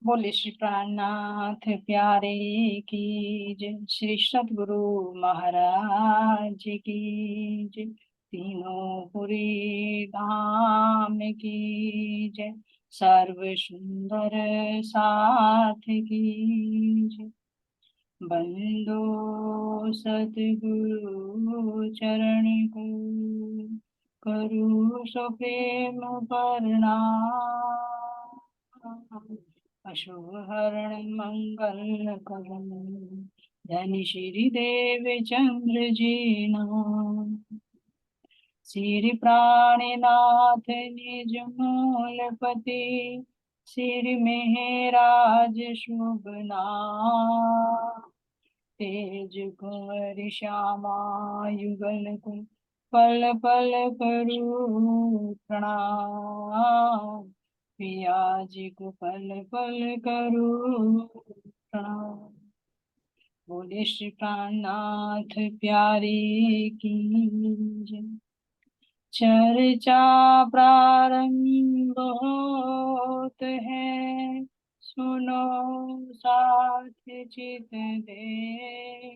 बोले श्री प्राणनाथ प्यारे की जय। श्री सतगुरु महाराज की जय। तीनों पुरी धाम की जय। सर्व सुंदर साथ की जय। बंदो सतगुरु चरण को करू सो प्रेम प्रणाम। अशुभ हरण मंगल करण धन श्री देव चंद्र जी नाम। श्री प्राणनाथ निज मूलपति श्री मेहराज शुभ नाम। तेज कुंवर श्यामा युगल कुल पल पल करू प्रणाम। पिया जी को पल पल करू प्रणाम। बोले श्री प्राणनाथ प्यारी की जय। चर्चा प्रारंभ होत है सुनो साथ चित दे।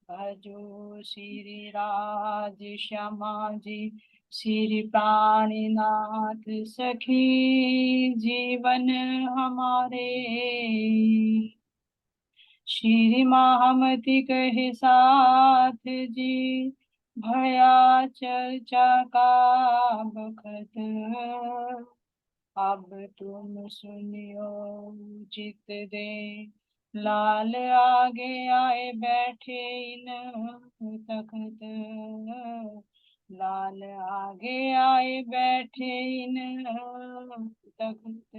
भजो श्री राज श्यामा जी श्री प्राणनाथ सखी जीवन हमारे। श्री महामति कहे साथ जी भया चर्चा का बखत। अब तुम सुनियो चित दे लाल आगे आए बैठे इन तखत। लाल आगे आए बैठे इन तखत।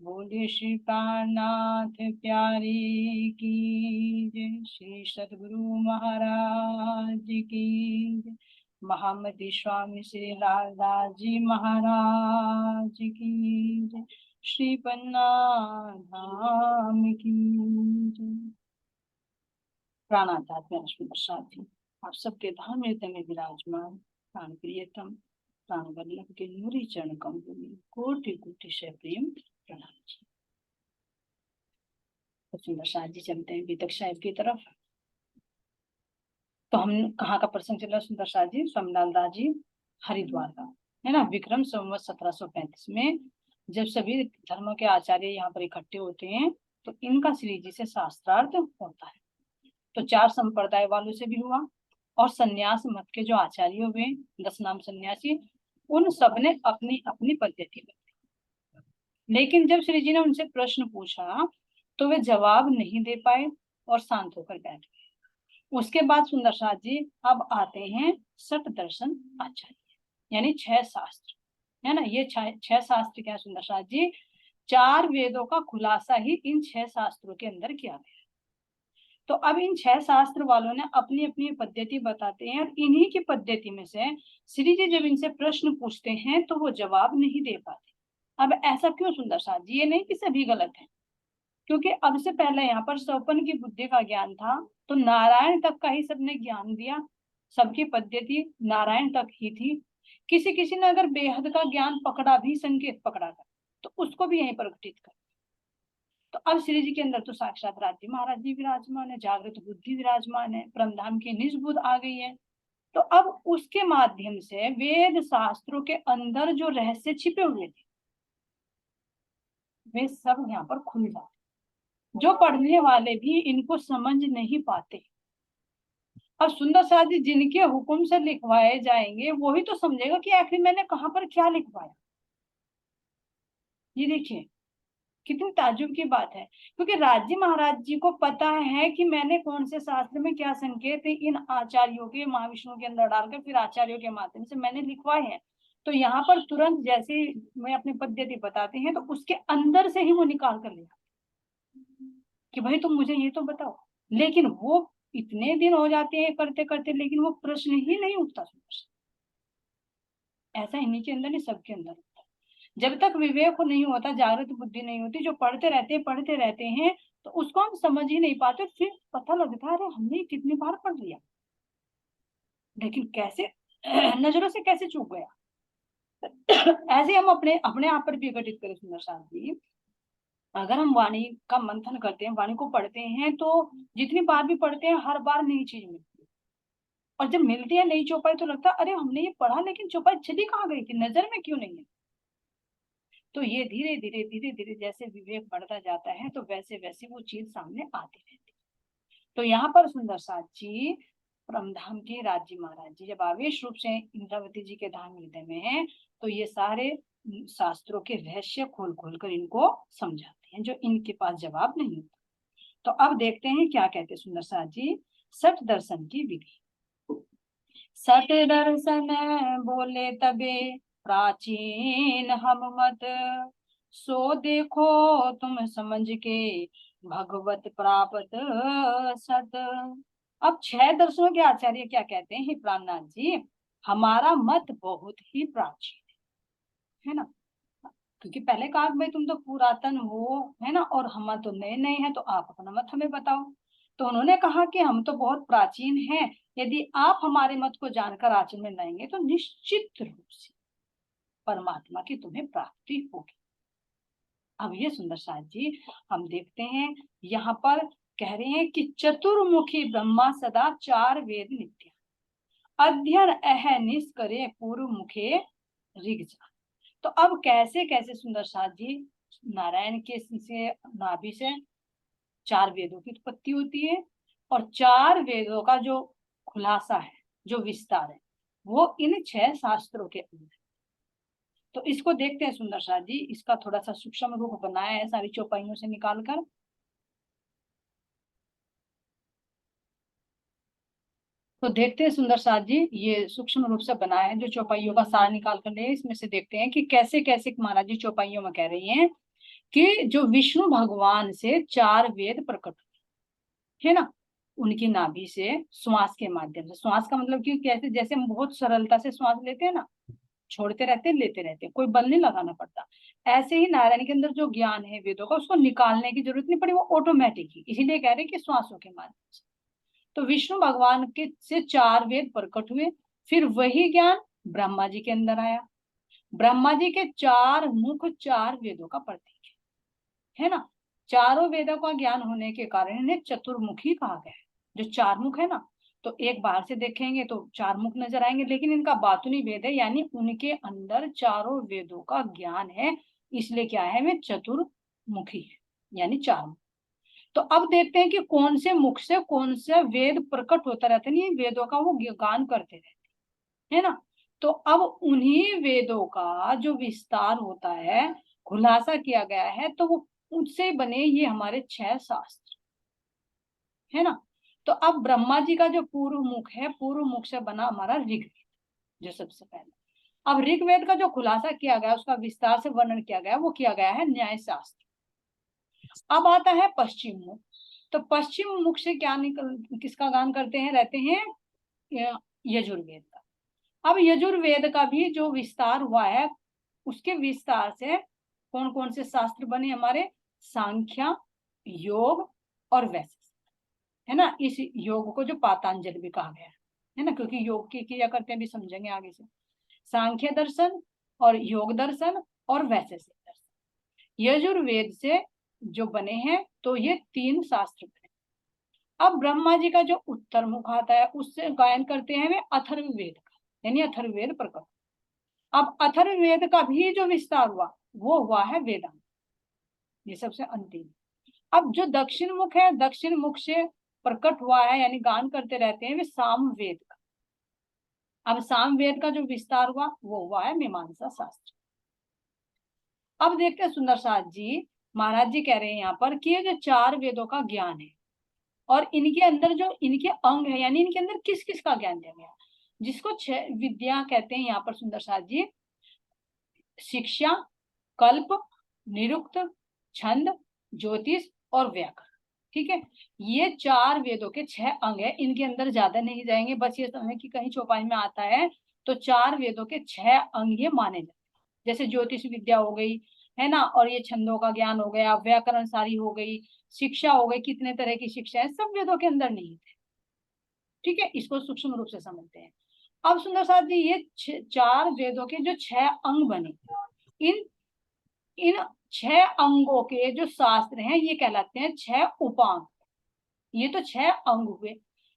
बोले श्री प्राणनाथ प्यारी की जय। श्री सतगुरु महाराज की जय। महामती स्वामी श्री लालदास जी महाराज की जय। श्री पन्ना धाम की जय। प्राणाध्यात्म लक्ष्मी प्रसाद जी आप सबके धाम हृदय में विराजमान प्राण प्रियतम प्राण वल्लभ के नूरी चरण कमलों में कोटि कोटि से प्रेम प्रणाम जी। तो सुंदर साहब जी चलते हैं बीतक साहिब की तरफ। तो हम कहाँ का प्रसंग चल रहा है सुंदर साहब जी स्वामीलाल दास जी हरिद्वार का है ना। विक्रम संवत 1735 में जब सभी धर्मों के आचार्य यहाँ पर इकट्ठे होते हैं तो इनका श्री जी से शास्त्रार्थ होता है। तो 4 संप्रदाय वालों से भी हुआ और संन्यास मत के जो आचार्य हुए 10 नाम सन्यासी उन सब ने अपनी अपनी पद्धति बताई। लेकिन जब श्री जी ने उनसे प्रश्न पूछा तो वे जवाब नहीं दे पाए और शांत होकर बैठ गए। उसके बाद सुंदर साथ जी अब आते हैं सत दर्शन आचार्य यानी 6 शास्त्र है ना। ये 6 शास्त्र क्या है सुंदर साथ जी। 4 वेदों का खुलासा ही इन 6 शास्त्रों के अंदर किया गया। तो अब इन 6 शास्त्र वालों ने अपनी अपनी पद्धति बताते हैं और इन्हीं की पद्धति में से श्री जी जब इनसे प्रश्न पूछते हैं तो वो जवाब नहीं दे पाते। अब ऐसा क्यों सुंदर साथ जी। ये नहीं कि सभी गलत है क्योंकि अब से पहले यहाँ पर सौपन की बुद्धि का ज्ञान था तो नारायण तक का ही सबने ज्ञान दिया। सबकी पद्धति नारायण तक ही थी। किसी किसी ने अगर बेहद का ज्ञान पकड़ा भी संकेत पकड़ा था तो उसको भी यहीं प्रकटित कर। तो अब श्री जी के अंदर तो साक्षात राज्य महाराज जी विराजमान है। जागृत बुद्धि विराजमान है। परमधाम की निज बुद्ध आ गई है। तो अब उसके माध्यम से वेद शास्त्रों के अंदर जो रहस्य छिपे हुए थे वे सब यहाँ पर खुल जाते। जो पढ़ने वाले भी इनको समझ नहीं पाते। अब सुंदर साथ जी जिनके हुक्म से लिखवाए जाएंगे वही तो समझेगा कि आखिर मैंने कहाँ पर क्या लिखवाया। ये देखिए कितनी ताज्जुब की बात है क्योंकि राज्य महाराज जी को पता है कि मैंने कौन से शास्त्र में क्या संकेत इन आचार्यों के महाविष्णु के अंदर डालकर फिर आचार्यों के माध्यम से मैंने लिखवाए हैं। तो यहाँ पर तुरंत जैसे मैं अपनी पद्धति बताते हैं तो उसके अंदर से ही वो निकाल कर लिया कि भाई तुम मुझे ये तो बताओ। लेकिन वो इतने दिन हो जाते हैं करते करते लेकिन वो प्रश्न ही नहीं उठता। ऐसा इन्हीं के अंदर नहीं सबके अंदर। जब तक विवेक नहीं होता जागृत बुद्धि नहीं होती जो पढ़ते रहते हैं तो उसको हम समझ ही नहीं पाते। फिर पता लगता है अरे हमने कितनी बार पढ़ लिया लेकिन कैसे नजरों से कैसे चूक गया। ऐसे हम अपने अपने आप पर भी घटित करें सुंदर साथ जी। अगर हम वाणी का मंथन करते हैं, वाणी को पढ़ते हैं, तो जितनी बार भी पढ़ते हैं हर बार नई चीज मिलती है। और जब मिलती है नई चौपाई तो लगता है अरे हमने ये पढ़ा लेकिन चौपाई चली कहाँ गई थी, नजर में क्यों नहीं है। तो ये धीरे धीरे धीरे धीरे जैसे विवेक बढ़ता जाता है तो वैसे वैसे वो चीज सामने आती रहती है। तो यहाँ पर सुंदर साथ जी परमधाम के राज्य महाराज जी जब आवेश रूप से इंद्रावती जी के धाम हृदय में है, तो ये सारे शास्त्रों के रहस्य खोल खोल कर इनको समझाते हैं, जो इनके पास जवाब नहीं होता। तो अब देखते हैं क्या कहते सुंदर साथ जी सठ दर्शन की विधि। सठ दर्शन बोले तबे प्राचीन हम मत, सो देखो तुम समझ के भगवत प्राप्त सत। अब छह दर्शनों के आचार्य क्या कहते हैं प्राणनाथ जी, हमारा मत बहुत ही प्राचीन है ना, क्योंकि पहले कहा भाई तुम तो पुरातन हो है ना, और हम तो नए नए हैं, तो आप अपना मत हमें बताओ। तो उन्होंने कहा कि हम तो बहुत प्राचीन हैं, यदि आप हमारे मत को जानकर आचरण में लाएंगे तो निश्चित रूप से परमात्मा की तुम्हें प्राप्ति होगी। अब ये सुंदर साथ जी हम देखते हैं यहाँ पर कह रहे हैं कि चतुर्मुखी ब्रह्मा सदा चार वेद नित्य, अध्ययन अहनिस करे पूर्व मुखे ऋग जा। तो अब कैसे कैसे सुंदर साथ जी नारायण के से नाभि से चार वेदों की उत्पत्ति होती है, और चार वेदों का जो खुलासा है, जो विस्तार है, वो इन छह शास्त्रों के अंदर। तो इसको देखते हैं सुंदर साथ जी, इसका थोड़ा सा सूक्ष्म रूप बनाया है सारी चौपाइयों से निकालकर। तो देखते हैं सुंदर साथ जी ये सूक्ष्म रूप से बनाया है जो चौपाइयों का सार निकाल कर ले, इसमें से देखते हैं कि कैसे कैसे महाराज जी चौपाइयों में कह रही हैं कि जो विष्णु भगवान से चार वेद प्रकट हुए है ना, उनकी नाभि से श्वास के माध्यम से, श्वास का मतलब कि कैसे जैसे हम बहुत सरलता से श्वास लेते हैं ना, छोड़ते रहते हैं लेते रहते हैं, कोई बल नहीं लगाना पड़ता, ऐसे ही नारायण के अंदर जो ज्ञान है वेदों का उसको निकालने की जरूरत नहीं पड़ी, वो ऑटोमेटिक ही, इसीलिए कह रहे हैं कि श्वासों के माध्यम से। तो विष्णु भगवान के से चार वेद प्रकट हुए, फिर वही ज्ञान ब्रह्मा जी के अंदर आया। ब्रह्मा जी के चार मुख चार वेदों का प्रतीक है ना, चारों वेदों का ज्ञान होने के कारण इन्हें चतुर्मुखी कहा गया है। जो चार मुख है ना, तो एक बाहर से देखेंगे तो चार मुख नजर आएंगे, लेकिन इनका बातुनी वेद है, यानी उनके अंदर चारों वेदों का ज्ञान है, इसलिए क्या है वे चतुर्मुखी है, यानी चार मुख। तो अब देखते हैं कि कौन से मुख से कौन से वेद प्रकट होता रहता है, ये वेदों का वो गान करते रहते है ना। तो अब उन्हीं वेदों का जो विस्तार होता है, खुलासा किया गया है, तो वो उससे बने ये हमारे छह शास्त्र है ना। तो अब ब्रह्मा जी का जो पूर्व मुख है, पूर्व मुख से बना हमारा ऋग्वेद, जो सबसे पहले। अब ऋग्वेद का जो खुलासा किया गया, उसका विस्तार से वर्णन किया गया, वो किया गया है न्याय शास्त्र। अब आता है पश्चिम मुख। तो पश्चिम मुख से क्या निकल किसका गान करते हैं रहते हैं, यजुर्वेद का। अब यजुर्वेद का भी जो विस्तार हुआ है, उसके विस्तार से कौन कौन से शास्त्र बने हमारे, सांख्या, योग और वैशेषिक है ना। इस योग को जो पातंजलि भी कहा गया है ना, क्योंकि योग की क्रिया करते हैं भी समझेंगे आगे से। सांख्य दर्शन और योग दर्शन और वैशेषिक दर्शन यजुर्वेद से जो बने हैं, तो ये तीन शास्त्र बने। अब ब्रह्मा जी का जो उत्तर मुख आता है, उससे गायन करते हैं वे अथर्ववेद का, यानी अथर्ववेद प्रकट। अब अथर्ववेद का भी जो विस्तार हुआ, वो हुआ है वेदांत, ये सबसे अंतिम। अब जो दक्षिण मुख है, दक्षिण मुख से प्रकट हुआ है यानी गान करते रहते हैं वे सामवेद का। अब सामवेद का जो विस्तार हुआ, वो हुआ है मीमांसा शास्त्र। अब देखते हैं सुंदर साथ जी, महाराज जी कह रहे हैं यहाँ पर कि ये जो चार वेदों का ज्ञान है, और इनके अंदर जो इनके अंग है, यानी इनके अंदर किस किस का ज्ञान दिया गया, जिसको छह विद्या कहते हैं यहाँ पर सुंदर साथ जी, शिक्षा, कल्प, निरुक्त, छंद, ज्योतिष और व्याकरण। ठीक है, ये चार वेदों के छह अंग है, इनके अंदर ज्यादा नहीं जाएंगे, बस ये समझे कि कहीं चौपाई में आता है तो चार वेदों के छह अंग ये माने जाते हैं। जैसे ज्योतिष विद्या हो गई है ना, और ये छंदों का ज्ञान हो गया, व्याकरण सारी हो गई, शिक्षा हो गई, कितने तरह की शिक्षा है, सब वेदों के अंदर नहीं थे। ठीक है, इसको सूक्ष्म रूप से समझते हैं। अब सुंदर साथ जी ये चार वेदों के जो छह अंग बने, इन इन 6 अंगों के जो शास्त्र हैं ये कहलाते हैं 6 उपांग। ये तो 6 अंग हुए,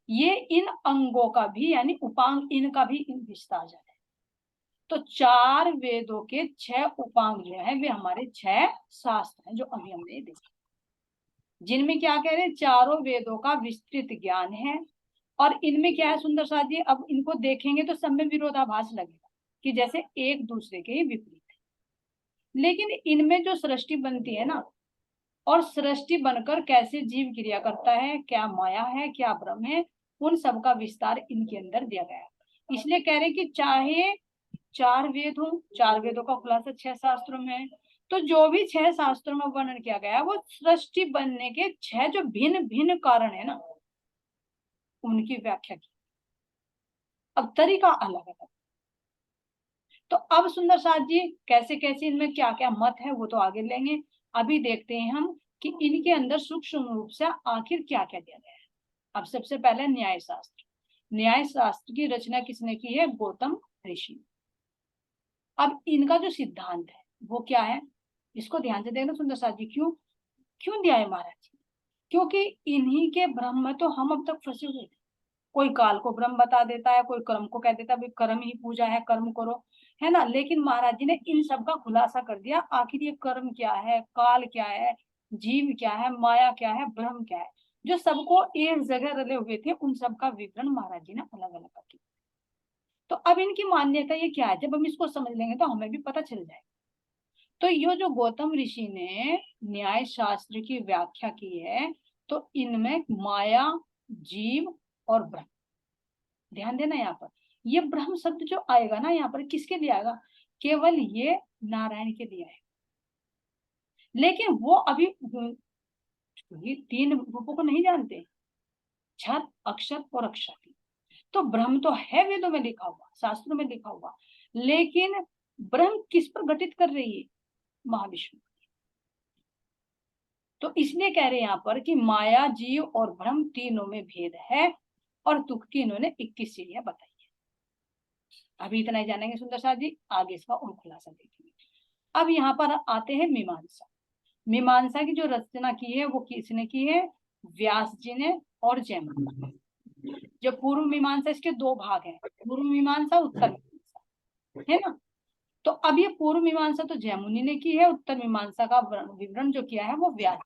ये इन अंगों का भी यानी उपांग इनका भी विस्तार है। तो 4 वेदों के 6 उपांग जो है वे हमारे 6 शास्त्र हैं जो अभी हमने देखे, जिनमें क्या कह रहे हैं, चारों वेदों का विस्तृत ज्ञान है। और इनमें क्या है सुंदर साथ जी, अब इनको देखेंगे तो सब में विरोधाभास लगेगा कि जैसे एक दूसरे के ही विपरीत है। लेकिन इनमें जो सृष्टि बनती है ना, और सृष्टि बनकर कैसे जीव क्रिया करता है, क्या माया है क्या ब्रह्म है, उन सब का विस्तार इनके अंदर दिया गया है। इसलिए कह रहे कि चाहे 4 वेद हो, 4 वेदों का खुलासा 6 शास्त्रों में है, तो जो भी 6 शास्त्रों में वर्णन किया गया है वो सृष्टि बनने के 6 जो भिन्न भिन्न कारण है ना, उनकी व्याख्या की। अब तरीका अलग अलग। तो अब सुंदर साथ जी कैसे कैसे इनमें क्या क्या मत है वो तो आगे लेंगे। अभी देखते हैं हम कि इनके अंदर सूक्ष्म रूप से आखिर क्या क्या दिया गया है। अब सबसे पहले न्याय शास्त्र। न्याय शास्त्र की रचना किसने की है, गौतम ऋषि। अब इनका जो सिद्धांत है वो क्या है, इसको ध्यान से देखना सुंदर साथ जी। क्यों क्यों दिया है महाराज जी, क्योंकि इन्हीं के भ्रम में तो हम अब तक फंसे हुए थे। कोई काल को ब्रह्म बता देता है, कोई कर्म को कह देता है भाई कर्म ही पूजा है, कर्म करो, है ना। लेकिन महाराज जी ने इन सब का खुलासा कर दिया, आखिर ये कर्म क्या है, काल क्या है, जीव क्या है, माया क्या है, ब्रह्म क्या है। जो सबको एक जगह रले हुए थे उन सब का विवरण महाराज जी ने अलग अलग कर दिया। तो अब इनकी मान्यता ये क्या है, जब हम इसको समझ लेंगे तो हमें भी पता चल जाएगा। तो ये जो गौतम ऋषि ने न्याय शास्त्र की व्याख्या की है, तो इनमें माया, जीव और ब्रह्म, ध्यान देना यहाँ पर, ये ब्रह्म शब्द जो आएगा ना यहाँ पर किसके लिए आएगा, केवल ये नारायण के लिए आएगा। लेकिन वो अभी ये 3 रूपों को नहीं जानते, क्षर अक्षर और अक्षर। तो ब्रह्म तो है वेदों में लिखा हुआ, शास्त्रों में लिखा हुआ, लेकिन ब्रह्म किस पर घटित कर रही है, महाविष्णु। तो इसलिए कह रहे हैं यहाँ पर कि माया, जीव और ब्रह्म तीनों में भेद है, और तुक की इन्होंने 21 सीढ़ियां बताई है। अभी इतना ही जानेंगे सुंदर साथ जी, आगे इसका और खुलासा देखेंगे। अब यहाँ पर आते हैं मीमांसा। मीमांसा की जो रचना की है वो किसने की है, व्यास जी ने और जयमिनी। जो पूर्व मीमांसा, इसके 2 भाग हैं, पूर्व मीमांसा उत्तर मीमांसा, है ना। तो अब ये पूर्व मीमांसा तो जयमुनि ने की है, उत्तर मीमांसा का विवरण जो किया है वो व्यास।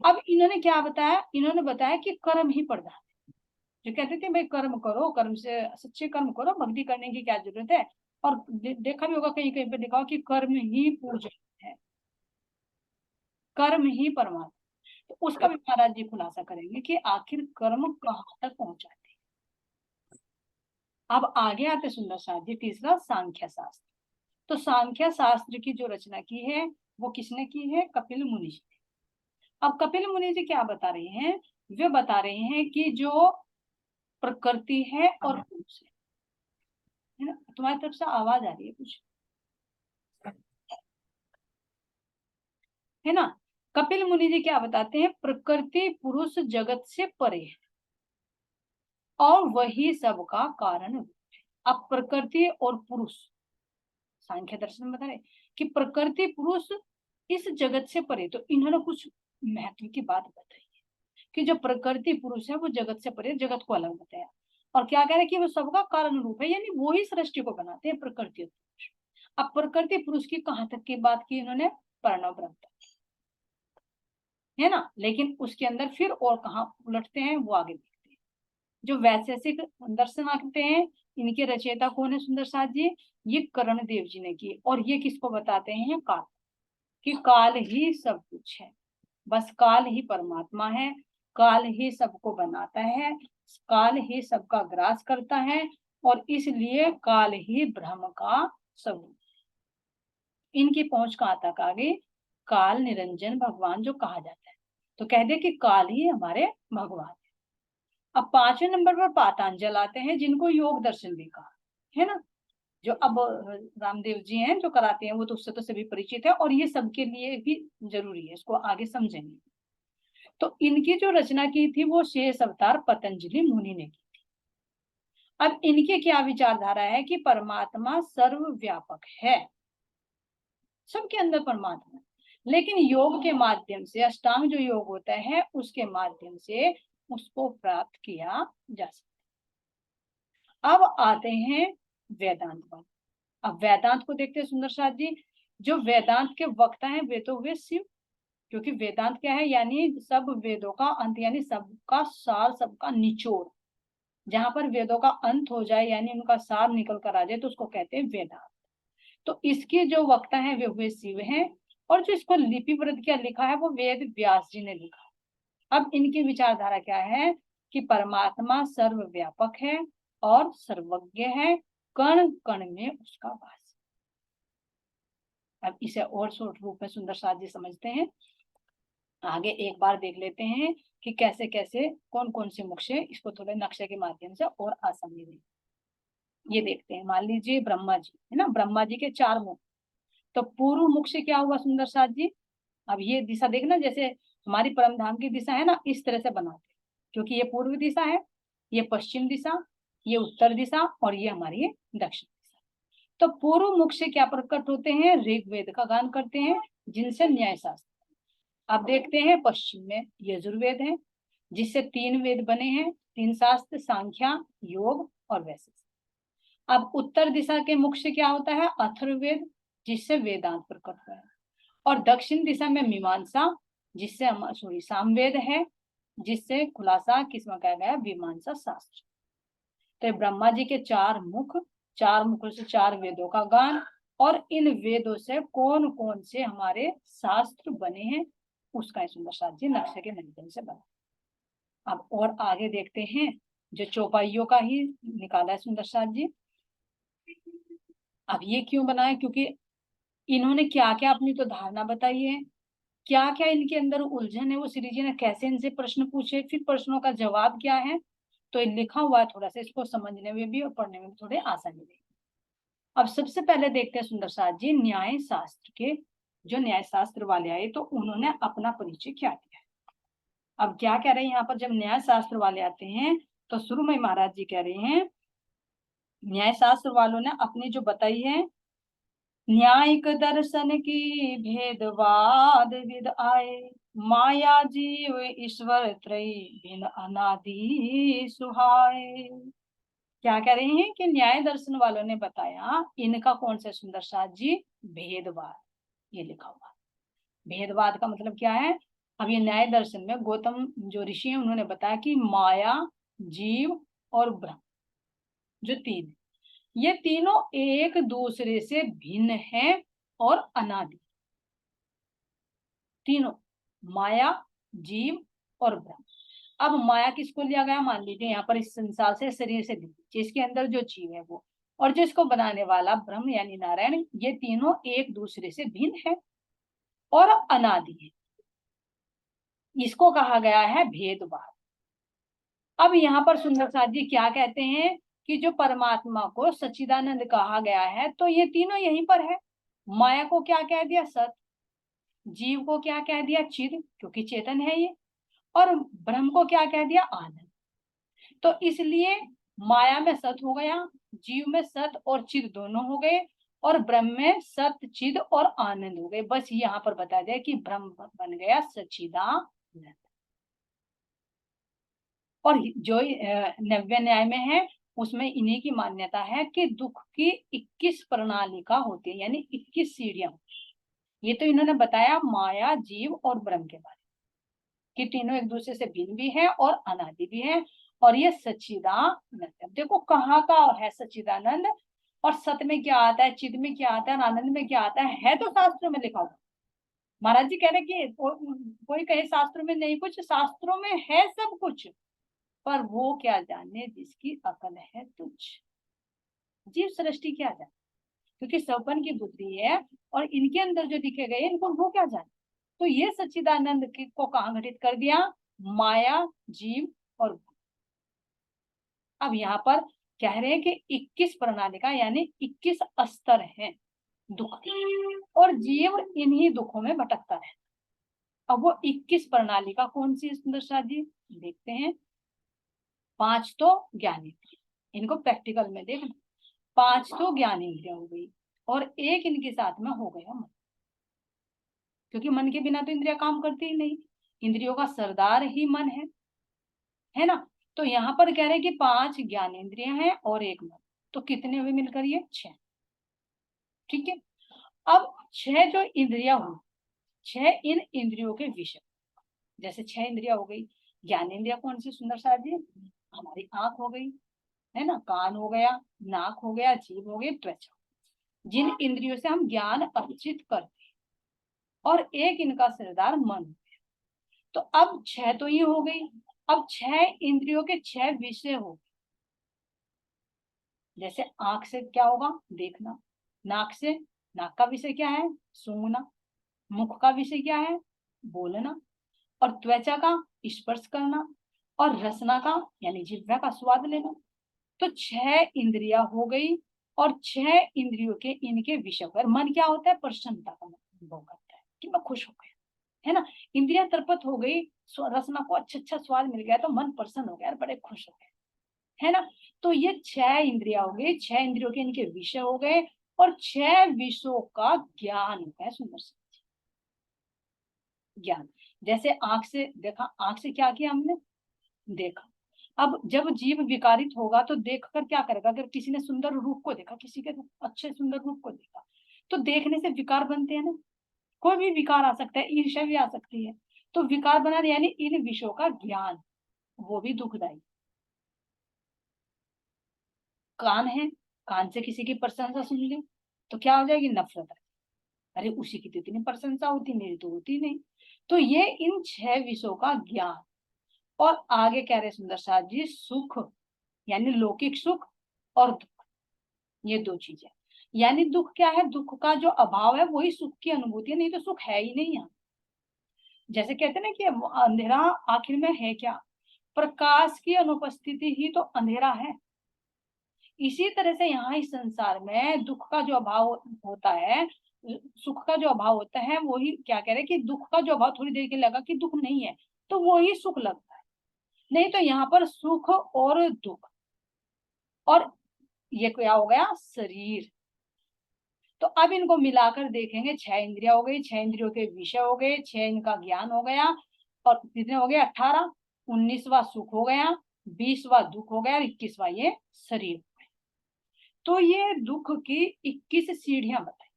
अब इन्होंने क्या बताया, इन्होंने बताया कि कर्म ही प्रधान है। जो कहते थे भाई कर्म करो, कर्म से सच्चे कर्म करो, भक्ति करने की क्या जरूरत है। और देखा भी होगा कहीं कहीं पे दिखाओ कि कर्म ही पूजन है, कर्म ही परमात्मा। तो उसका भी महाराज जी खुलासा करेंगे कि आखिर कर्म कहाँ तक पहुंचाते हैं। अब आगे आते सुंदर साथ जी, तीसरा सांख्य शास्त्र। तो सांख्य शास्त्र की जो रचना की है वो किसने की है, कपिल मुनि जी। अब कपिल मुनि जी क्या बता रहे हैं, वे बता रहे हैं कि जो प्रकृति है और पुरुष है ना। तुम्हारी तरफ से आवाज आ रही है कुछ, है ना। कपिल मुनि जी क्या बताते हैं, प्रकृति पुरुष जगत से परे है और वही सबका कारण है। अब प्रकृति और पुरुष, सांख्य दर्शन में बता रहे कि प्रकृति पुरुष इस जगत से परे। तो इन्होंने कुछ महत्व की बात बताई है कि जो प्रकृति पुरुष है वो जगत से परे, जगत को अलग बताया। और क्या कह रहे हैं कि वो सबका कारण रूप है, यानी वो ही सृष्टि को बनाते हैं, प्रकृति और पुरुष। अब प्रकृति पुरुष की कहां तक की बात की इन्होंने, प्रणव ब्रह्म तक, है ना। लेकिन उसके अंदर फिर और कहा उलटते हैं वो आगे देखते हैं। जो वैशेषिक दर्शन आते हैं, इनके रचयिता कौन है सुंदर साथ जी, ये कर्ण देव जी ने की। और ये किसको बताते हैं, काल, कि काल ही सब कुछ है, बस काल ही परमात्मा है, काल ही सबको बनाता है, काल ही सबका ग्रास करता है, और इसलिए काल ही ब्रह्म का स्वरूप। इनकी पहुंच कहां तक आ गई, काल निरंजन भगवान जो कहा जाता है। तो कह दे कि काल ही हमारे भगवान है। अब 5वें नंबर पर पातंजल आते हैं, जिनको योग दर्शन भी कहा, है ना। जो अब रामदेव जी हैं जो कराते हैं, वो तो उससे तो सभी परिचित है, और ये सबके लिए भी जरूरी है, इसको आगे समझेंगे। तो इनकी जो रचना की थी वो शेष अवतार पतंजलि मुनि ने की थी। अब इनके क्या विचारधारा है कि परमात्मा सर्वव्यापक है, सबके अंदर परमात्मा है, लेकिन योग के माध्यम से, अष्टांग जो योग होता है उसके माध्यम से उसको प्राप्त किया जा सकता। अब आते हैं वेदांत पर। अब वेदांत को देखते हैं सुंदर साथ जी। जो वेदांत के वक्ता हैं वे तो हुए शिव, क्योंकि वेदांत क्या है, यानी सब वेदों का अंत, यानी सबका सार, सबका निचोड़। जहां पर वेदों का अंत हो जाए यानी उनका सार निकल कर आ जाए तो उसको कहते हैं वेदांत। तो इसके जो वक्ता हैं वे हुए शिव हैं, और जो इसको लिपिबद्ध किया लिखा है वो वेद व्यास जी ने लिखा। अब इनकी विचारधारा क्या है कि परमात्मा सर्वव्यापक है और सर्वज्ञ है, कण कण में उसका वास। अब इसे और शॉर्ट रूप में सुंदर साथ जी समझते हैं। आगे एक बार देख लेते हैं कि कैसे कैसे कौन कौन से मुख से इसको थोड़े नक्शे के माध्यम से और आसानी दें। ये देखते हैं, मान लीजिए ब्रह्मा जी है ना, ब्रह्मा जी के 4 मुख। तो पूर्व मुख से क्या हुआ सुंदर साथ जी, अब ये दिशा देखना, जैसे हमारी परम धाम की दिशा है ना, इस तरह से बनाते हैं, क्योंकि ये पूर्व दिशा है, ये पश्चिम दिशा, ये उत्तर दिशा, और ये हमारी दक्षिण दिशा। तो पूर्व मुख से क्या प्रकट होते हैं, ऋग्वेद का गान करते हैं, जिनसे न्याय शास्त्र। अब देखते हैं पश्चिम में यजुर्वेद है, जिससे 3 वेद बने हैं, 3 शास्त्र, सांख्या, योग और वैशेषिक। अब उत्तर दिशा के मुख से क्या होता है, अथर्ववेद, जिससे वेदांत प्रकट हुआ है। और दक्षिण दिशा में मीमांसा, जिससे सॉरी सामवेद है, जिससे खुलासा किसमें कहा गया, मीमांसा शास्त्र। तो ब्रह्मा जी के 4 मुख, 4 मुखों से 4 वेदों का गान, और इन वेदों से कौन कौन से हमारे शास्त्र बने हैं उसका सुंदर साथ जी नक्शे के माध्यम से बना। अब और आगे देखते हैं, जो चौपाइयों का ही निकाला है सुंदर साथ जी। अब ये क्यों बनाए, क्योंकि इन्होंने क्या क्या अपनी तो धारणा बताई है, क्या क्या इनके अंदर उलझन है, वो श्री जी ने कैसे इनसे प्रश्न पूछे, फिर प्रश्नों का जवाब क्या है। तो ये लिखा हुआ है, थोड़ा सा इसको समझने में भी और पढ़ने में भी थोड़े आसानी देगी। अब सबसे पहले देखते हैं सुंदर साथ जी, न्याय शास्त्र के जो न्याय शास्त्र वाले आए तो उन्होंने अपना परिचय क्या दिया। अब क्या कह रहे हैं यहाँ पर, जब न्याय शास्त्र वाले आते हैं तो शुरू में महाराज जी कह रहे हैं, न्याय शास्त्र वालों ने अपनी जो बताई है, न्यायिक दर्शन की भेदवाद विद आए, माया जीव ईश्वर त्रयी भिन्न अनादि सुहाए। क्या कह रहे हैं कि न्याय दर्शन वालों ने बताया, इनका कौन सा सुंदर साथ जी, भेदवाद। ये लिखा हुआ, भेदवाद का मतलब क्या है। अब ये न्याय दर्शन में गौतम जो ऋषि हैं उन्होंने बताया कि माया, जीव और ब्रह्म जो 3, ये तीनों एक दूसरे से भिन्न हैं और अनादि। तीनों, माया, जीव और ब्रह्म। अब माया किसको लिया गया, मान लीजिए यहाँ पर इस संसार से, शरीर से, जिसके अंदर जो जीव है वो, और जिसको बनाने वाला ब्रह्म यानी नारायण, ये तीनों एक दूसरे से भिन्न है और अनादि है। इसको कहा गया है भेदवाद। अब यहाँ पर सुंदर साथ जी क्या कहते हैं कि जो परमात्मा को सच्चिदानंद कहा गया है तो ये तीनों यहीं पर है। माया को क्या कह दिया, सत, जीव को क्या कह दिया, चिद, क्योंकि चेतन है ये, और ब्रह्म को क्या कह दिया, आनंद। तो इसलिए माया में सत हो गया, जीव में सत और चिद दोनों हो गए, और ब्रह्म में सत, चिद और आनंद हो गए। बस यहाँ पर बता दिया कि ब्रह्म बन गया सच्चिदानंद। और जो 90 न्याय में है उसमें इन्हीं की मान्यता है कि दुख की 21 प्रणालिका होती है, यानी 21 सीढ़ियां। ये तो इन्होंने बताया माया, जीव और ब्रह्म के बारे में, कि तीनों एक दूसरे से भिन्न भी है और अनादि भी है, और ये सच्चिदानंद। देखो कहाँ का है सच्चिदानंद, और सत में क्या आता है, चिद में क्या आता है, और आनंद में क्या आता है तो शास्त्रों में लिखा हुआ। महाराज जी कह रहे कि कोई कहे शास्त्रों में नहीं कुछ, शास्त्रों में है सब कुछ, पर वो क्या जाने जिसकी अकल है तुच्छ। जीव सृष्टि क्या जाने, क्योंकि सौपन की बुद्धि है, और इनके अंदर जो दिखे गए इनको वो क्या जाने। तो ये सच्चिदानंद को कहाँ घटित कर दिया, माया, जीव और। अब यहाँ पर कह रहे हैं कि 21 प्रणालिका यानी 21 स्तर हैं दुख के, और जीव इन्हीं दुखों में भटकता है। अब वो 21 प्रणालिका कौन सी सुंदर शाह जी, देखते हैं। 5 तो ज्ञानी, इनको प्रैक्टिकल में देखना। 5 तो ज्ञान इंद्रिया हो गई, और एक इनके साथ में हो गया मन। क्योंकि मन के बिना तो इंद्रिया काम करती ही नहीं, इंद्रियों का सरदार ही मन है ना। तो यहाँ पर कह रहे हैं कि 5 ज्ञानेंद्रियां हैं और 1 मन, तो कितने हुए मिलकर ये 6। ठीक है, अब 6 जो इंद्रिया हुई, 6 इन इंद्रियों के विषय, जैसे 6 इंद्रिया हो गई, ज्ञानेंद्रिया कौन सी सुंदर सा जी, हमारी आंख हो गई, है ना, कान हो गया, नाक हो गया, जीभ हो गई, त्वचा, जिन इंद्रियों से हम ज्ञान अर्जित करते हैं, और एक इनका सरदार मन। तो अब 6 तो ये हो गई, अब 6 इंद्रियों के 6 विषय हो, जैसे आंख से क्या होगा, देखना, नाक से, नाक का विषय क्या है, सूंघना, मुख का विषय क्या है, बोलना, और त्वचा का स्पर्श करना, और रसना का यानी जिह्वा का स्वाद लेना। तो 6 इंद्रिया हो गई, और 6 इंद्रियों के इनके विषय पर मन क्या होता है, प्रसन्नता का अनुभव करता है कि मैं खुश हो गया, है ना। इंद्रिया तृप्त हो गई, रसना को अच्छा स्वाद मिल गया तो मन प्रसन्न हो गया, बड़े खुश हो गए, है ना। तो ये 6 इंद्रिया हो गई, 6 इंद्रियों के इनके विषय हो गए, और 6 विषयों का ज्ञान है, सुंदर से ज्ञान। जैसे आंख से देखा, आंख से क्या किया हमने, देखा। अब जब जीव विकारित होगा तो देखकर क्या करेगा, अगर किसी ने सुंदर रूप को देखा, किसी के अच्छे सुंदर रूप को देखा, तो देखने से विकार बनते हैं ना, कोई भी विकार आ सकता है, ईर्ष्या भी आ सकती है, तो विकार बना, यानी इन विषयों का ज्ञान, वो भी दुखदायी। कान है, कान से किसी की प्रशंसा सुन ली तो क्या हो जाएगी, नफरत आ, अरे उसी की तो इतनी प्रशंसा होती, मेरी तो होती नहीं। तो ये इन 6 विषयों का ज्ञान। और आगे कह रहे सुंदर साथ जी, सुख यानी लौकिक सुख और दुख, ये 2 चीजें। यानी दुख क्या है, दुख का जो अभाव है वही सुख की अनुभूति है, नहीं तो सुख है ही नहीं यहाँ। जैसे कहते हैं ना कि अंधेरा आखिर में है क्या, प्रकाश की अनुपस्थिति ही तो अंधेरा है। इसी तरह से यहाँ इस संसार में दुख का जो अभाव होता है, सुख का जो अभाव होता है, वही क्या कह रहे हैं कि दुख का जो अभाव, थोड़ी देर के लगा कि दुख नहीं है तो वही सुख लगता है, नहीं तो यहाँ पर सुख और दुख, और ये क्या हो गया, शरीर। तो अब इनको मिलाकर देखेंगे, 6 इंद्रिया हो गई, 6 इंद्रियों के विषय हो गए, 6 इनका ज्ञान हो गया, और कितने हो गए, 18, 19वां सुख हो गया, 20वां दुख हो गया, और 21वां ये शरीर। तो ये दुख की 21 सीढ़ियां बताई,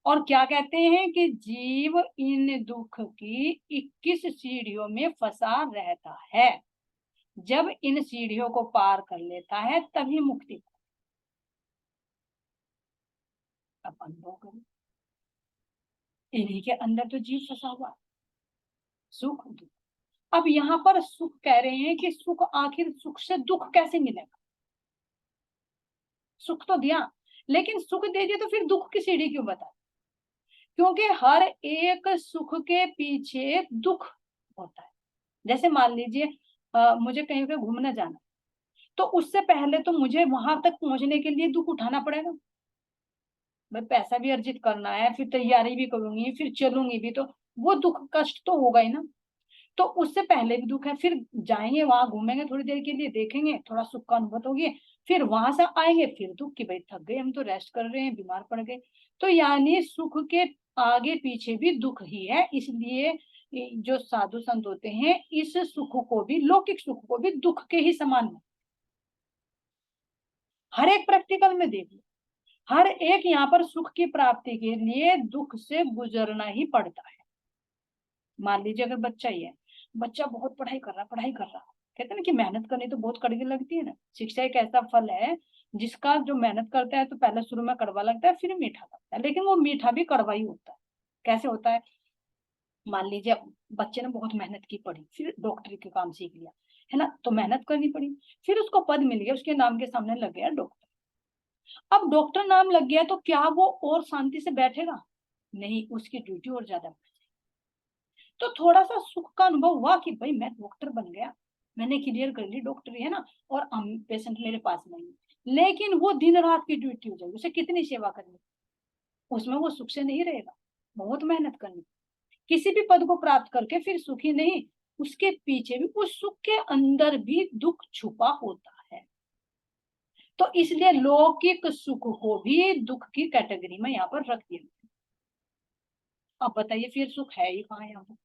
और क्या कहते हैं कि जीव इन दुख की 21 सीढ़ियों में फंसा रहता है, जब इन सीढ़ियों को पार कर लेता है तभी मुक्ति। अब अनुभव करो, इन्हीं के अंदर तो जीव फंसा हुआ है, सुख दुख। अब यहाँ पर सुख कह रहे हैं कि सुख, आखिर सुख से दुख कैसे मिलेगा, सुख तो दिया, लेकिन सुख दे दिया तो फिर दुख की सीढ़ी क्यों बता, क्योंकि हर एक सुख के पीछे दुख होता है। जैसे मान लीजिए मुझे कहीं पे घूमने जाना, तो उससे पहले तो मुझे वहां तक पहुंचने के लिए दुख उठाना पड़ेगा, मैं पैसा भी अर्जित करना है, फिर तैयारी भी करूंगी, फिर चलूंगी भी, तो वो दुख कष्ट तो होगा ही ना। तो उससे पहले भी दुख है, फिर जाएंगे वहां, घूमेंगे थोड़ी देर के लिए, देखेंगे, थोड़ा सुख का अनुभव होगी, फिर वहां से आएंगे, फिर दुख की, भाई थक गए हम तो, रेस्ट कर रहे हैं, बीमार पड़ गए। तो यानी सुख के आगे पीछे भी दुख ही है, इसलिए जो साधु संत होते हैं इस सुख को भी, लौकिक सुख को भी दुख के ही समान है। हर एक प्रैक्टिकल में देख लो, हर एक यहाँ पर सुख की प्राप्ति के लिए दुख से गुजरना ही पड़ता है। मान लीजिए अगर बच्चा ही है, बच्चा बहुत पढ़ाई कर रहा, पढ़ाई कर रहा, कहते हैं ना कि मेहनत करनी तो बहुत कड़वी लगती है ना। शिक्षा एक ऐसा फल है जिसका जो मेहनत करता है तो पहले शुरू में कड़वा लगता है, फिर मीठा लगता है, लेकिन वो मीठा भी कड़वा ही होता है। कैसे होता है, मान लीजिए बच्चे ने बहुत मेहनत की, पढ़ी, फिर डॉक्टरी के काम सीख लिया, है ना, तो मेहनत करनी पड़ी, फिर उसको पद मिल गया, उसके नाम के सामने लग गया डॉक्टर। अब डॉक्टर नाम लग गया तो क्या वो और शांति से बैठेगा, नहीं, उसकी ड्यूटी और ज्यादा। तो थोड़ा सा सुख का अनुभव हुआ कि भाई मैं डॉक्टर बन गया, मैंने क्लियर कर ली डॉक्टरी, है ना, और पेशेंट मेरे पास नहीं, लेकिन वो दिन रात की ड्यूटी हो जाएगी, उसे कितनी सेवा करनी, उसमें वो सुख से नहीं रहेगा, बहुत मेहनत करनी। किसी भी पद को प्राप्त करके फिर सुखी नहीं, उसके पीछे भी, उस सुख के अंदर भी दुख छुपा होता है। तो इसलिए लौकिक सुख को भी दुख की कैटेगरी में यहाँ पर रख दिया। अब बताइए फिर सुख है ही कहाँ यहाँ पर?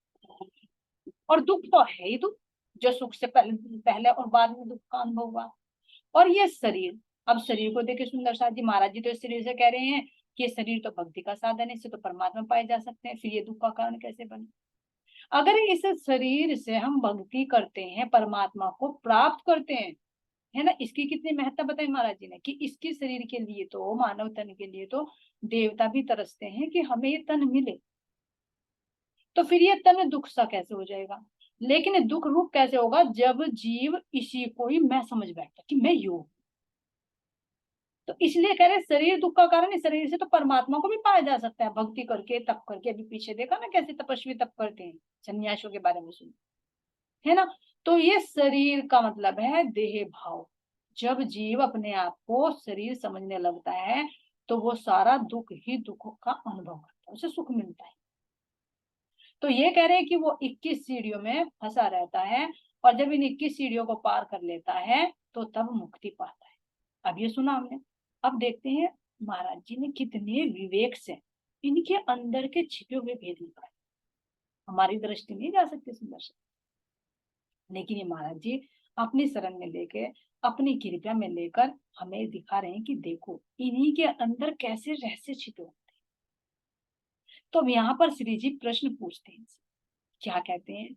और दुख तो है ही दुख, जो सुख से पहले पहले और बाद में दुख का अनुभव हुआ। और ये शरीर, अब शरीर को देखिए सुंदर साथ जी, महाराज जी तो इस शरीर से कह रहे हैं कि ये शरीर तो भक्ति का साधन है, इससे तो परमात्मा पाए जा सकते हैं, फिर ये दुख का कारण कैसे बने? अगर इस शरीर से हम भक्ति करते हैं, परमात्मा को प्राप्त करते हैं, है ना, इसकी कितनी महत्ता बताई महाराज जी ने, कि इसके शरीर के लिए तो, मानव तन के लिए तो देवता भी तरसते हैं कि हमें ये तन मिले, तो फिर ये तन दुख सा कैसे हो जाएगा? लेकिन दुख रूप कैसे होगा? जब जीव इसी को ही मैं समझ बैठता कि मैं योग, तो इसलिए कह रहे शरीर दुख का कारण है, शरीर से तो परमात्मा को भी पाया जा सकता है भक्ति करके, तप करके। अभी पीछे देखा ना कैसे तपस्वी तप करते हैं, सन्यासियों के बारे में सुन, है ना। तो ये शरीर का मतलब है देह भाव। जब जीव अपने आप को शरीर समझने लगता है तो वो सारा दुख ही दुख का अनुभव करता है, उसे सुख मिलता है। तो ये कह रहे हैं कि वो 21 सीढ़ियों में फंसा रहता है, और जब इन 21 सीढ़ियों को पार कर लेता है तो तब मुक्ति पाता है। अब ये सुना हमने, अब देखते हैं महाराज जी ने कितने विवेक से इनके अंदर के छिपे हुए भेद निकाले। हमारी दृष्टि नहीं जा सकती सुंदर से, लेकिन ये महाराज जी अपनी शरण में लेके, अपनी कृपा में लेकर हमें दिखा रहे हैं कि देखो इन्हीं के अंदर कैसे रहस्य छिपे होते हैं। तो अब यहाँ पर श्री जी प्रश्न पूछते हैं, क्या कहते हैं?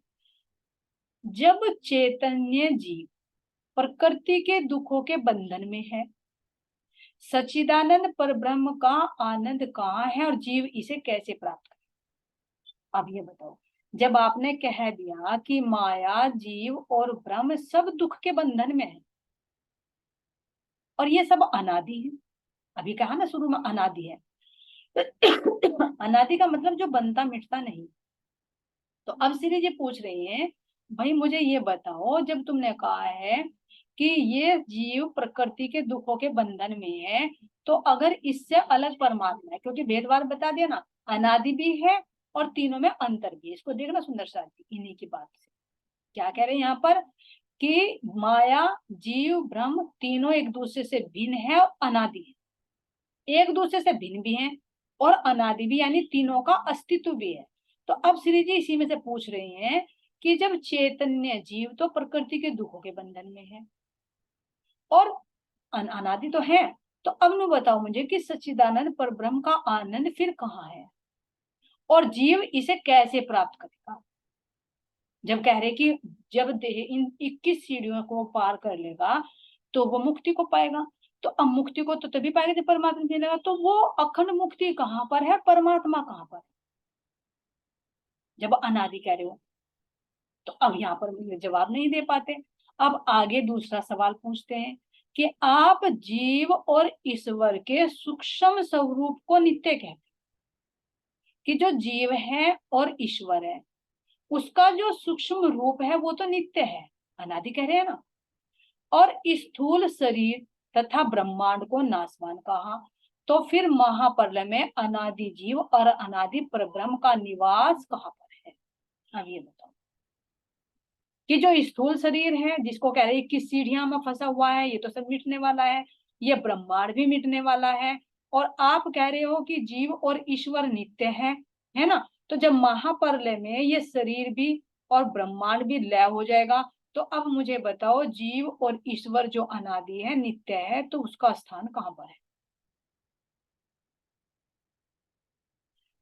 जब चैतन्य जीव प्रकृति के दुखों के बंधन में है, सच्चिदानंद परब्रह्म का आनंद कहाँ है और जीव इसे कैसे प्राप्त करे? अब ये बताओ, जब आपने कह दिया कि माया, जीव और ब्रह्म सब दुख के बंधन में है और ये सब अनादि है, अभी कहा ना शुरू में अनादि है, अनादि का मतलब जो बनता मिटता नहीं। तो अब श्री जी पूछ रही हैं, भाई मुझे ये बताओ, जब तुमने कहा है कि ये जीव प्रकृति के दुखों के बंधन में है, तो अगर इससे अलग परमात्मा है, क्योंकि भेदभाव बता दिया ना, अनादि भी है और तीनों में अंतर भी है। इसको देखना सुंदर साथी, इन्हीं की बात से क्या कह रहे हैं यहाँ पर, कि माया, जीव, ब्रह्म तीनों एक दूसरे से भिन्न है और अनादि है, एक दूसरे से भिन्न भी हैं और अनादि भी, यानी तीनों का अस्तित्व भी है। तो अब श्री जी इसी में से पूछ रही हैं कि जब चैतन्य जीव तो प्रकृति के दुखों के बंधन में है और अनादि तो है, तो अब नु बताओ मुझे कि सच्चिदानंद पर ब्रह्म का आनंद फिर कहाँ है और जीव इसे कैसे प्राप्त करेगा? जब कह रहे कि जब देह इन 21 सीढ़ियों को पार कर लेगा तो वो मुक्ति को पाएगा, तो अब मुक्ति को तो तभी पाएगा जब परमात्मा मिलेगा, तो वो अखंड मुक्ति कहाँ पर है, परमात्मा कहाँ पर है, जब अनादि कह रहे हो? तो अब यहाँ पर मुझे जवाब नहीं दे पाते। अब आगे दूसरा सवाल पूछते हैं कि आप जीव और ईश्वर के सूक्ष्म स्वरूप को नित्य कहते हैं, कि जो जीव है और ईश्वर है उसका जो सूक्ष्म रूप है वो तो नित्य है, अनादि कह रहे हैं ना, और स्थूल शरीर तथा ब्रह्मांड को नाशवान कहा, तो फिर महाप्रलय में अनादि जीव और अनादि परब्रह्म का निवास कहाँ पर है? अब ये बताओ कि जो स्थूल शरीर है जिसको कह रहे हैं किस सीढ़ियां में फंसा हुआ है, ये तो सब मिटने वाला है, ये ब्रह्मांड भी मिटने वाला है, और आप कह रहे हो कि जीव और ईश्वर नित्य है ना, तो जब महाप्रलय में ये शरीर भी और ब्रह्मांड भी लय हो जाएगा, तो अब मुझे बताओ जीव और ईश्वर जो अनादि है, नित्य है, तो उसका स्थान कहाँ पर है?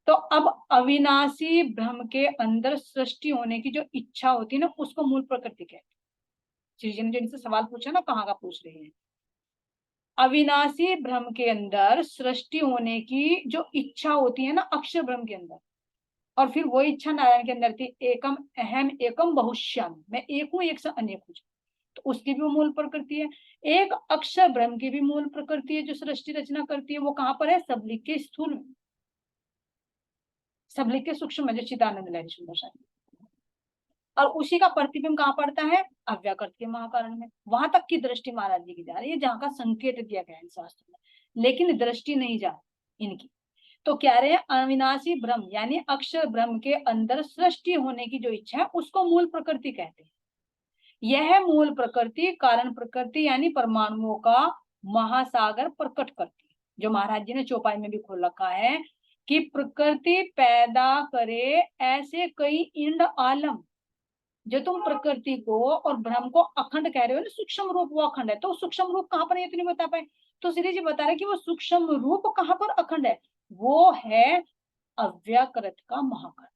तो अब अविनाशी ब्रह्म के अंदर सृष्टि होने की जो इच्छा होती है ना, उसको मूल प्रकृति कहते हैं। श्री जी ने जो इनसे सवाल पूछा ना, कहाँ का पूछ रहे हैं, अविनाशी ब्रह्म के अंदर सृष्टि होने की जो इच्छा होती है ना, अक्षर ब्रह्म के अंदर, और फिर वो इच्छा नारायण के अंदर थी, एकम अहम एकम बहुश्याम, मैं एक हूँ एक से अनेक हूँ, तो उसकी भी वो मूल प्रकृति है। एक अक्षर ब्रह्म की भी मूल प्रकृति है जो सृष्टि रचना करती है, वो कहाँ पर है? सबलिख के स्थूल में, सबलिख के सूक्ष्म में, जो चिदानंद लहरी सुंदर सा, और उसी का प्रतिबिंब कहाँ पड़ता है? अव्याकृत के महाकारण में। वहां तक की दृष्टि महाराज जी की जा रही है जहाँ का संकेत दिया गया है शास्त्र में, लेकिन दृष्टि नहीं जा इनकी। तो कह रहे हैं अविनाशी ब्रह्म यानी अक्षर ब्रह्म के अंदर सृष्टि होने की जो इच्छा है उसको मूल प्रकृति कहते हैं। यह मूल प्रकृति कारण प्रकृति यानी परमाणुओं का महासागर प्रकट करती है, जो महाराज जी ने चौपाई में भी खोल रखा है कि प्रकृति पैदा करे ऐसे कई इंड आलम। जो तुम प्रकृति को और ब्रह्म को अखंड कह रहे हो ना, सूक्ष्म रूप वो अखंड है, तो सूक्ष्म रूप कहाँ पर है ये तो नहीं बता पाए। तो श्री जी बता रहे कि वो सूक्ष्म रूप कहाँ पर अखंड है, वो है अव्याकृत का महाकाल,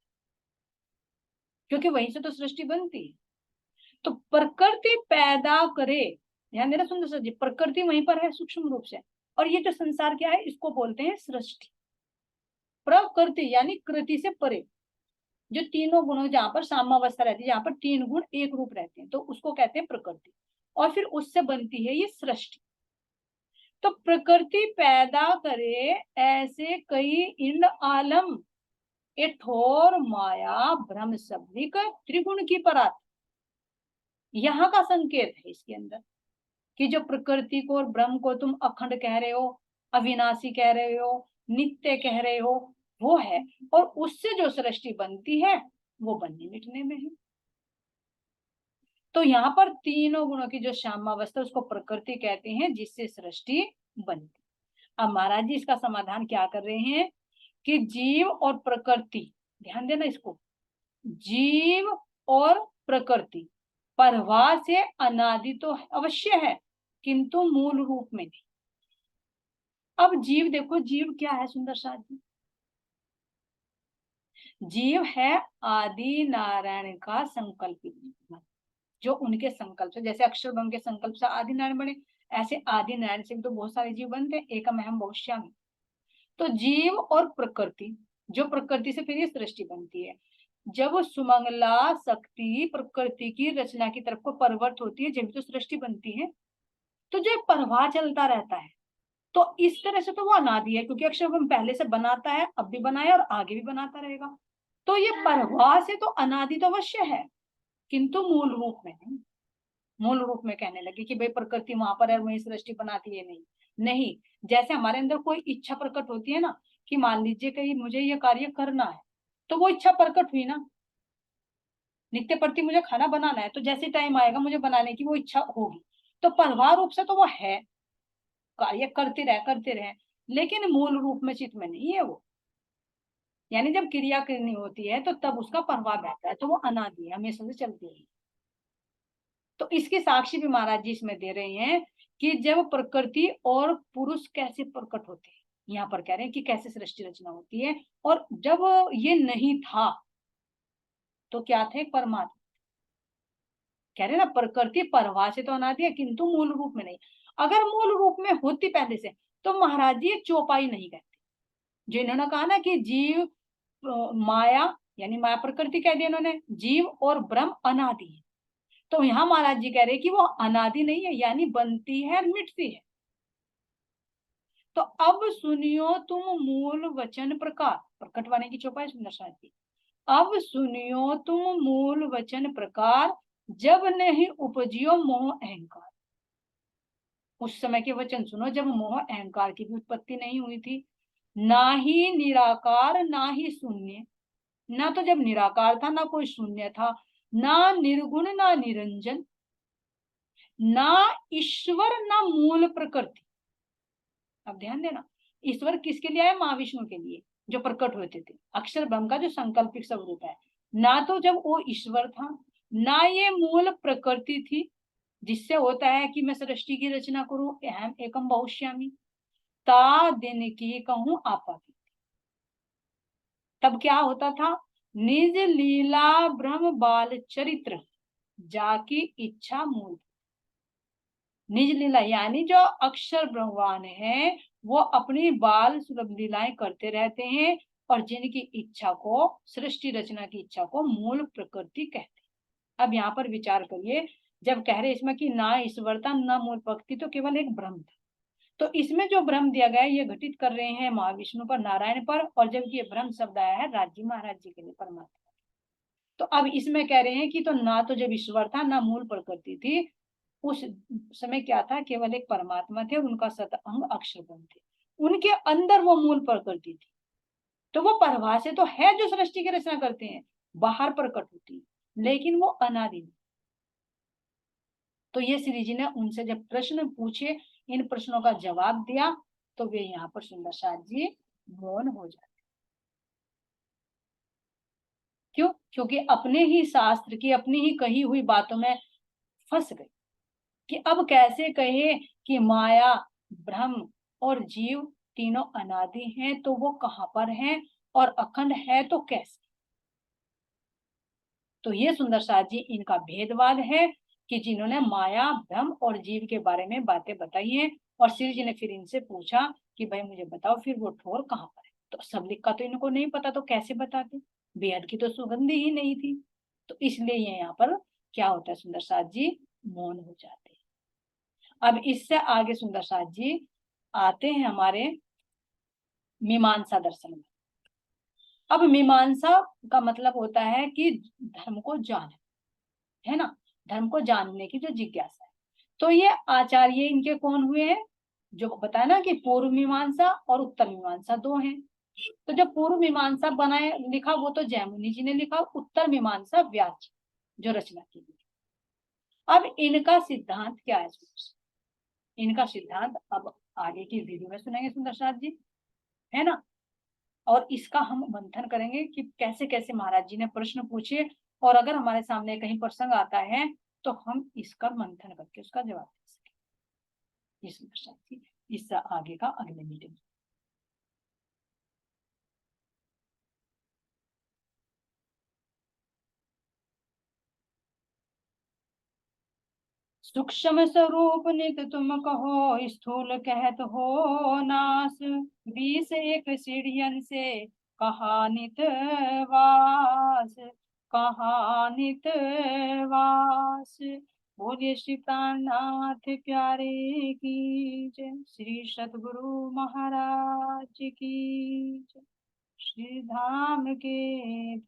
क्योंकि वहीं से तो सृष्टि बनती है। तो प्रकृति पैदा करे, ध्यान देना सुंदर सर जी, प्रकृति वहीं पर है सूक्ष्म रूप से, और ये जो संसार क्या है इसको बोलते हैं सृष्टि। प्रकृति यानी कृति से परे, जो तीनों गुणों जहां पर साम्यावस्था रहती है, जहां पर तीन गुण एक रूप रहते हैं, तो उसको कहते हैं प्रकृति, और फिर उससे बनती है ये सृष्टि। तो प्रकृति पैदा करे ऐसे कई इंड आलम, ए ठोर माया भ्रम शब्दिक त्रिगुण की परात। यहाँ का संकेत है इसके अंदर कि जो प्रकृति को और ब्रह्म को तुम अखंड कह रहे हो, अविनाशी कह रहे हो, नित्य कह रहे हो, वो है, और उससे जो सृष्टि बनती है वो बनने मिटने में है। तो यहाँ पर तीनों गुणों की जो साम्यावस्था उसको प्रकृति कहते हैं, जिससे सृष्टि बनती। अब महाराज जी इसका समाधान क्या कर रहे हैं कि जीव और प्रकृति, ध्यान देना इसको, जीव और प्रकृति प्रवाह से अनादि तो अवश्य है, किंतु मूल रूप में नहीं। अब जीव देखो, जीव क्या है सुंदर साथ जी, जीव है आदि नारायण का संकल्पित, जो उनके संकल्प से, जैसे अक्षर ब्रह्म के संकल्प से आदि नारायण बने, ऐसे आदि नारायण से तो बहुत सारे जीव बनते हैं, एकम अहम बहुश्यामी। तो जीव और प्रकृति, जो प्रकृति से फिर ये सृष्टि बनती है, जब सुमंगला शक्ति प्रकृति की रचना की तरफ को परवर्त होती है, जब तो सृष्टि बनती है। तो जो प्रवाह चलता रहता है, तो इस तरह से तो वो अनादि है, क्योंकि अक्षर ब्रह्म पहले से बनाता है, अब भी बनाया और आगे भी बनाता रहेगा। तो ये प्रवाह से तो अनादि तो अवश्य है, किंतु मूल रूप में नहीं। मूल रूप में कहने लगे कि भाई प्रकृति वहां पर है, वही सृष्टि बनाती है, नहीं नहीं। जैसे हमारे अंदर कोई इच्छा प्रकट होती है ना, कि मान लीजिए कि मुझे ये कार्य करना है, तो वो इच्छा प्रकट हुई ना, नित्य प्रति मुझे खाना बनाना है, तो जैसे टाइम आएगा मुझे बनाने की वो इच्छा होगी, तो परवाह रूप से तो वो है, कार्य करते रहे, लेकिन मूल रूप में चित्त में नहीं है वो। यानी जब क्रिया करनी होती है तो तब उसका प्रभाव रहता है, तो वो अनादि है, हमेशा से चलती है। तो इसकी साक्षी भी महाराज जी इसमें दे रहे हैं कि जब प्रकृति और पुरुष कैसे प्रकट होते हैं, यहाँ पर कह रहे हैं कि कैसे सृष्टि रचना होती है, और जब ये नहीं था तो क्या थे, परमात्मा। कह रहे ना प्रकृति परवा से तो अनादि है, किंतु मूल रूप में नहीं। अगर मूल रूप में होती पहले से, तो महाराज जी चौपाई नहीं कहते। जो इन्होंने कहा ना कि जीव माया, यानी माया प्रकृति कह दिया इन्होंने, जीव और ब्रह्म अनादि है, तो यहाँ महाराज जी कह रहे हैं कि वो अनादि नहीं है, यानी बनती है मिटती है। तो अब सुनियो तुम मूल वचन प्रकार, प्रकटवाणी की चौपाई सुंदर साथी। अब सुनियो तुम मूल वचन प्रकार, जब नहीं उपजियो मोह अहंकार। उस समय के वचन सुनो जब मोह अहंकार की भी उत्पत्ति नहीं हुई थी, ना ही निराकार ना ही शून्य, ना तो जब निराकार था ना कोई शून्य था, ना निर्गुण ना निरंजन, ना ईश्वर ना मूल प्रकृति। अब ध्यान देना, ईश्वर किसके लिए आया, महाविष्णु के लिए, जो प्रकट होते थे, अक्षर ब्रह्म का जो संकल्पित स्वरूप है। ना तो जब वो ईश्वर था, ना ये मूल प्रकृति थी, जिससे होता है कि मैं सृष्टि की रचना करूं, अहम एकम बहुश्यामी, ता दिन की कहूं आपा की। तब क्या होता था, निज लीला ब्रह्म बाल चरित्र जाकी इच्छा मूल। निज लीला यानी जो अक्षर भगवान है, वो अपनी बाल सुलभ लीलाएं करते रहते हैं, और जिनकी इच्छा को, सृष्टि रचना की इच्छा को मूल प्रकृति कहते हैं। अब यहाँ पर विचार करिए, जब कह रहे इसमें कि ना ईश्वर था ना मूल प्रकृति, तो केवल एक ब्रह्म था। तो इसमें जो ब्रह्म दिया गया है ये घटित कर रहे हैं महाविष्णु पर, नारायण पर, और जबकि ये ब्रह्म शब्द आया है राज्य महाराज जी के लिए, परमात्मा। तो अब इसमें कह रहे हैं कि तो ना तो जब ईश्वर था ना मूल प्रकृति थी, उस समय क्या था, केवल एक परमात्मा थे, उनका सत अंग अक्षर ब्रह्म थे, उनके अंदर वो मूल प्रकृति थी। तो वो परवा से तो है जो सृष्टि की रचना करते हैं, बाहर प्रकट होती है, लेकिन वो अनादि नहीं। तो ये श्री जी ने उनसे जब प्रश्न पूछे, इन प्रश्नों का जवाब दिया, तो वे यहाँ पर सुंदर साथ जी मौन हो जाते। क्योंकि अपने ही शास्त्र की, अपनी ही कही हुई बातों में फंस गई कि अब कैसे कहे कि माया, ब्रह्म और जीव तीनों अनादि हैं, तो वो कहाँ पर हैं, और अखंड है तो कैसे। तो ये सुंदर साथ जी इनका भेदवाद है कि जिन्होंने माया, ब्रह्म और जीव के बारे में बातें बताई हैं, और श्री जी ने फिर इनसे पूछा कि भाई मुझे बताओ फिर वो ठोर कहाँ पर है। तो सबलिक का तो इनको नहीं पता, तो कैसे बताते, बेहद की तो सुगंधी ही नहीं थी। तो इसलिए ये यहाँ पर क्या होता है, सुंदर साथ जी मौन हो जाते हैं। अब इससे आगे सुंदर साथ जी आते हैं हमारे मीमांसा दर्शन में। अब मीमांसा का मतलब होता है कि धर्म को जाने, है ना, धर्म को जानने की जो जिज्ञासा है। तो ये आचार्य इनके कौन हुए हैं, जो बताया ना कि पूर्व मीमांसा और उत्तर मीमांसा दो हैं। तो जब पूर्व मीमांसा बनाए लिखा वो तो जयमुनि जी ने लिखा, उत्तर मीमांसा व्यास जी जो रचना की गई। अब इनका सिद्धांत क्या है, इनका सिद्धांत अब आगे की वीडियो में सुनेंगे सुंदर साथ जी, है ना। और इसका हम मंथन करेंगे कि कैसे कैसे महाराज जी ने प्रश्न पूछे, और अगर हमारे सामने कहीं प्रसंग आता है तो हम इसका मंथन करके उसका जवाब दे सकें। इससे आगे का अगले मीटिंग। सूक्ष्म स्वरूप नित तुम कहो, स्थूल कहत हो नास, 21 सीढ़ियन से कहा नित वास, कहा नित वास। बोलिए श्री प्राणनाथ प्यारे की जय, श्री सतगुरु महाराज की जय, श्री धाम के